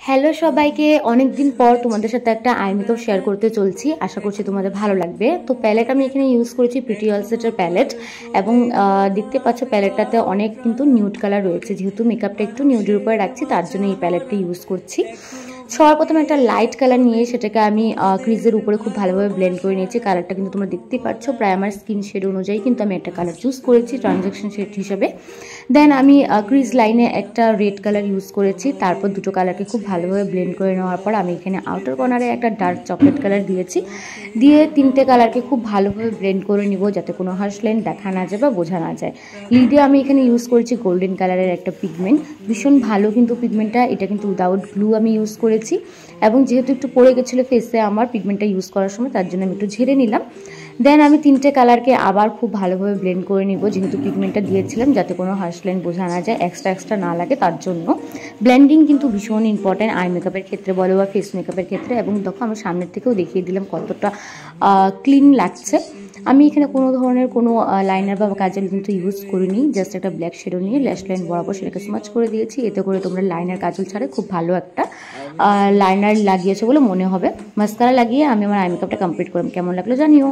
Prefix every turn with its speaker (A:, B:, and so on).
A: Hello সবাইকে, অনেক দিন পর তোমাদের সাথে একটা আই মেকআপ শেয়ার করতে চলছি। আশা করছি তোমাদের ভালো লাগবে। তো প্যালেট আমি এখানে ইউজ করেছি প্রিটি অল সেটের প্যালেট, এবং দেখতে পাচ্ছ প্যালেটটাতে অনেক কিন্তু নিউড কালার রয়েছে। যেহেতু মেকআপটা একটু নিউডের উপরে রাখছি, তার জন্য এই প্যালেটটা ইউজ করছি। সবার প্রথমে একটা লাইট কালার নিয়ে সেটাকে আমি ক্রিজের উপরে খুব ভালোভাবে ব্লেন্ড করে নিয়েছি। কালারটা কিন্তু তোমরা দেখতেই পাচ্ছ, প্রায় আমার স্কিন শেড অনুযায়ী কিন্তু আমি একটা কালার চুজ করেছি ট্রানজ্যাকশন শেড হিসেবে। দেন আমি ক্রিজ লাইনে একটা রেড কালার ইউজ করেছি। তারপর দুটো কালারকে খুব ভালোভাবে ব্লেন্ড করে নেওয়ার পর আমি এখানে আউটার কর্নারে একটা ডার্ক চকলেট কালার দিয়েছি। দিয়ে তিনটে কালারকে খুব ভালোভাবে ব্লেন্ড করে নিব, যাতে কোনো হার্শ লাইন দেখা না যায় বা বোঝা না যায়। লিডে আমি এখানে ইউজ করেছি গোল্ডেন কালারের একটা পিগমেন্ট, ভীষণ ভালো কিন্তু পিগমেন্টটা। এটা কিন্তু উইদাউট গ্লু আমি ইউজ করেছি, এবং যেহেতু একটু পড়ে গেছিলো ফেসে আমার পিগমেন্টটা ইউজ করার সময়, তার জন্য আমি একটু ঝেড়ে নিলাম। দেন আমি তিনটে কালারকে আবার খুব ভালোভাবে ব্লেন্ড করে নিব, যেহেতু পিগমেন্টটা দিয়েছিলাম, যাতে কোনো হার্শ লাইন বোঝা না যায়, এক্সট্রা না লাগে, তার জন্য ব্লেন্ডিং কিন্তু ভীষণ ইম্পর্ট্যান্ট আই মেকআপের ক্ষেত্রে বলো বা ফেস মেকআপের ক্ষেত্রে। এবং দেখো আমি সামনের থেকেও দেখিয়ে দিলাম কতটা ক্লিন লাগছে। আমি এখানে কোনো ধরনের কোনো লাইনার বা কাজল কিন্তু ইউজ করিনি, জাস্ট একটা ব্ল্যাক শেডো নিয়ে ল্যাশ লাইন বরাবর সেটাকে স্মাচ করে দিয়েছি। এতে করে তোমরা লাইনার কাজল ছাড়া খুব ভালো একটা লাইনার লাগিয়েছো বলে মনে হবে। মাস্কারা লাগিয়ে আমি আমার আই মেকআপটা কমপ্লিট করলাম। কেমন লাগলো জানিও।